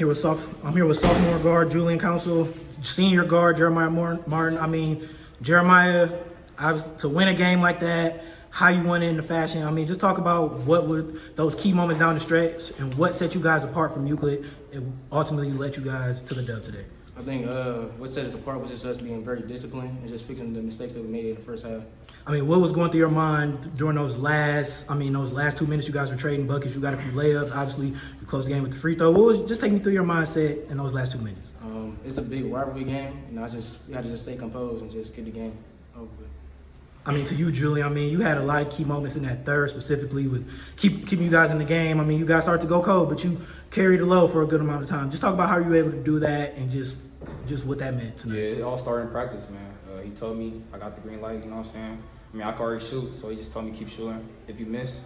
I'm here with sophomore guard Julian Council, senior guard Jeremiah Martin. I mean, Jeremiah, to win a game like that, how you won it in the fashion. I mean, just talk about what would those key moments down the stretch and what set you guys apart from Euclid and ultimately led you guys to the dub today. I think what set us apart was just us being very disciplined and just fixing the mistakes that we made in the first half. I mean, what was going through your mind during those last 2 minutes you guys were trading buckets? You got a few layups. Obviously, you closed the game with the free throw. Just take me through your mindset in those last 2 minutes. It's a big rivalry game, and we had to just stay composed and just get the game over with. I mean, to you, Julian, I mean, you had a lot of key moments in that third, specifically with keeping you guys in the game. I mean, you guys started to go cold, but you carried the load for a good amount of time. Just talk about how you were able to do that and just what that meant tonight. Yeah, it all started in practice, man. He told me I got the green light, you know what I'm saying? I mean, I could already shoot, so he just told me keep shooting. If you miss,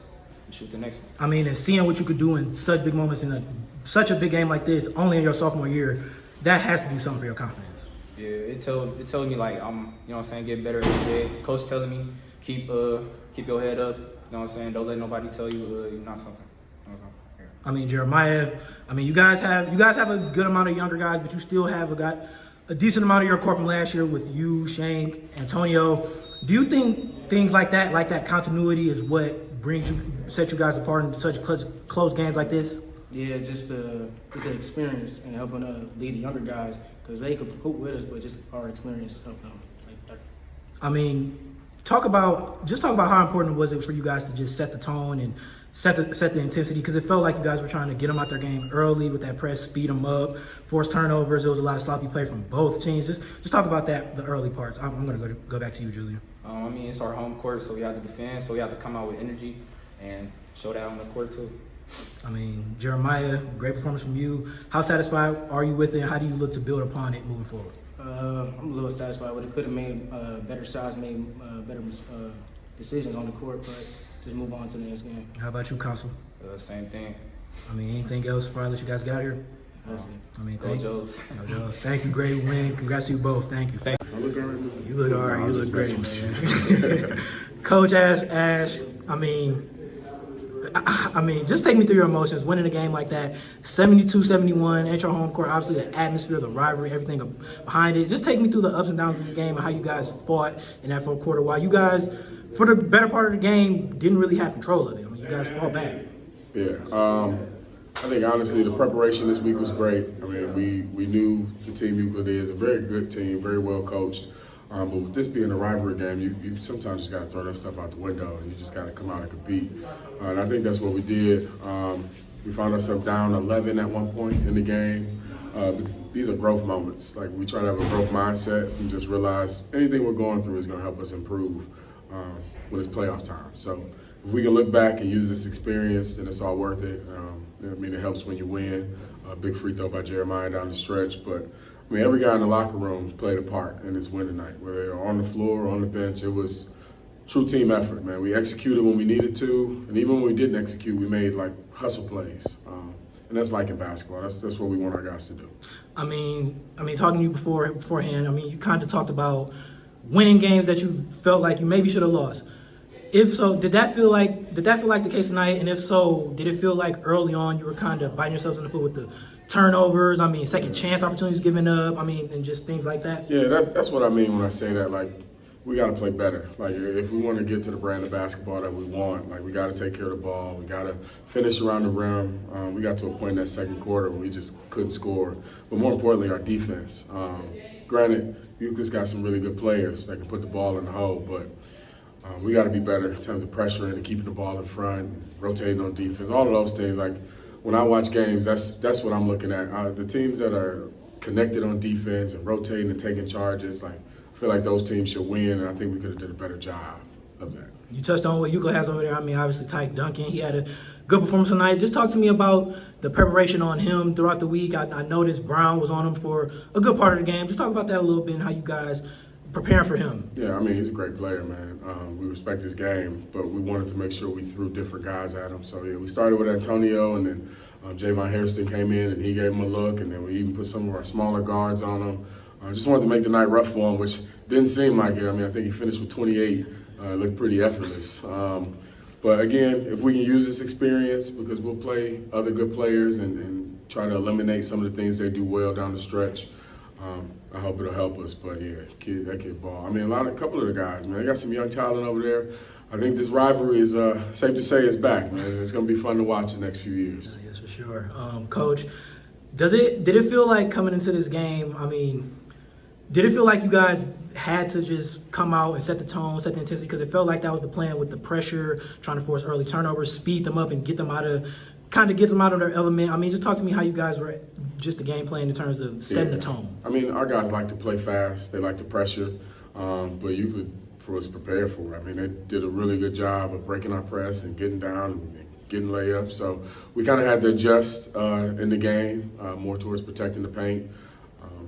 you shoot the next one. I mean, and seeing what you could do in such big moments in such a big game like this, only in your sophomore year, that has to do something for your confidence. Yeah, it told me like I'm, you know what I'm saying, get better every day. Coach telling me keep your head up, you know what I'm saying? Don't let nobody tell you you're not something. Yeah. I mean, Jeremiah, I mean, you guys have a good amount of younger guys, but you still got a decent amount of your core from last year with you, Shank, Antonio. Do you think things like that continuity is what set you guys apart in such close games like this? Yeah, just an experience and helping lead the younger guys because they could hoop with us, but just our experience helping them. I mean, talk about how important was it for you guys to just set the tone and set the intensity, because it felt like you guys were trying to get them out their game early with that press, speed them up, force turnovers. There was a lot of sloppy play from both teams. Just talk about that, the early parts. I'm going to go back to you, Julian. I mean, it's our home court, so we have to defend, so we have to come out with energy and show that on the court too. I mean, Jeremiah, great performance from you. How satisfied are you with it, and how do you look to build upon it moving forward? I'm a little satisfied with it. Could have made better shots, made better decisions on the court, but just move on to the next game. How about you, Council? Same thing. I mean, anything else before I let you guys get out here? I mean, Go Joes. Thank you. Great win. Congrats to you both. Thank you. I look all right. You look all right. You look great, man. Coach Ash, I mean, just take me through your emotions. Winning a game like that, 72-71 at your home court. Obviously, the atmosphere, the rivalry, everything behind it. Just take me through the ups and downs of this game and how you guys fought in that fourth quarter. While you guys, for the better part of the game, didn't really have control of it. I mean, you guys fought back. Yeah. I think honestly the preparation this week was great. I mean, we knew the team Euclid is a very good team, very well coached. But with this being a rivalry game, you sometimes just got to throw that stuff out the window and you just got to come out and compete. And I think that's what we did. We found ourselves down 11 at one point in the game. But these are growth moments. Like, we try to have a growth mindset and just realize anything we're going through is going to help us improve when it's playoff time. So if we can look back and use this experience, then it's all worth it. I mean, it helps when you win. A big free throw by Jeremiah down the stretch. But, I mean, every guy in the locker room played a part in this win tonight, whether they were on the floor or on the bench. It was true team effort, man. We executed when we needed to, and even when we didn't execute, we made, like, hustle plays. And that's Viking basketball. That's what we want our guys to do. I mean, talking to you beforehand, I mean, you kind of talked about winning games that you felt like you maybe should have lost. If so, did that feel like the case tonight? And if so, did it feel like early on you were kind of biting yourselves in the foot with the turnovers? I mean, second chance opportunities given up. I mean, and just things like that. Yeah, that's what I mean when I say that. Like, we got to play better. Like, if we want to get to the brand of basketball that we want, like, we got to take care of the ball. We got to finish around the rim. We got to a point in that second quarter where we just couldn't score. But more importantly, our defense. Granted, Euclid's got some really good players that can put the ball in the hole, but we got to be better in terms of pressuring and keeping the ball in front, rotating on defense, all of those things. Like, when I watch games, that's what I'm looking at. The teams that are connected on defense and rotating and taking charges, like, I feel like those teams should win, and I think we could have did a better job of that. You touched on what Euclid has over there. I mean, obviously, Tyke Duncan, he had a good performance tonight. Just talk to me about the preparation on him throughout the week. I noticed Brown was on him for a good part of the game. Just talk about that a little bit and how you guys preparing for him. Yeah, I mean, he's a great player, man. We respect his game, but we wanted to make sure we threw different guys at him. So, yeah, we started with Antonio, and then Javon Hairston came in, and he gave him a look, and then we even put some of our smaller guards on him. Just wanted to make the night rough for him, which didn't seem like it. I mean, I think he finished with 28. It looked pretty effortless. But, again, if we can use this experience, because we'll play other good players and try to eliminate some of the things they do well down the stretch. I hope it'll help us. But yeah, that kid ball. I mean, a couple of the guys, man, they got some young talent over there. I think this rivalry is safe to say is back, man. It's gonna be fun to watch the next few years. Yes, for sure. Coach, did it feel like coming into this game? I mean, did it feel like you guys had to just come out and set the tone, set the intensity? Because it felt like that was the plan with the pressure, trying to force early turnovers, speed them up, and get them out of their element. I mean, just talk to me how you guys were, just the game plan in terms of setting the tone. I mean, our guys like to play fast. They like to pressure, but Euclid was prepared for it. I mean, they did a really good job of breaking our press and getting down and getting layups. So we kind of had to adjust in the game more towards protecting the paint.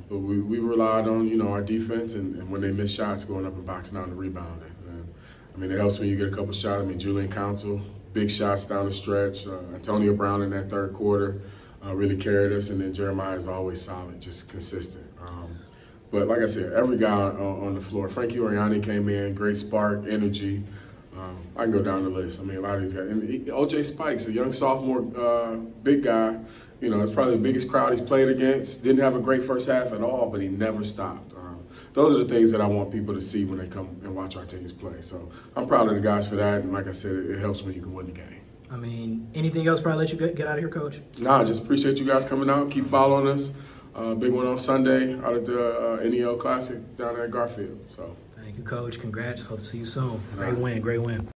But we relied on, our defense and when they miss shots, going up and boxing out and rebounding. And, I mean, it helps when you get a couple shots. I mean, Julian Council, big shots down the stretch. Antonio Brown in that third quarter really carried us. And then Jeremiah is always solid, just consistent. But like I said, every guy on the floor. Frankie Oriani came in, great spark, energy. I can go down the list. I mean, a lot of these guys. And O.J. Spikes, a young sophomore, big guy. It's probably the biggest crowd he's played against. Didn't have a great first half at all, but he never stopped. Those are the things that I want people to see when they come and watch our teams play. So I'm proud of the guys for that. And like I said, it helps when you can win the game. I mean, anything else before I let you get out of here, Coach? Nah, just appreciate you guys coming out. Keep following us. Big one on Sunday out at the NEL Classic down at Garfield. So. Thank you, Coach. Congrats. Hope to see you soon. Great win.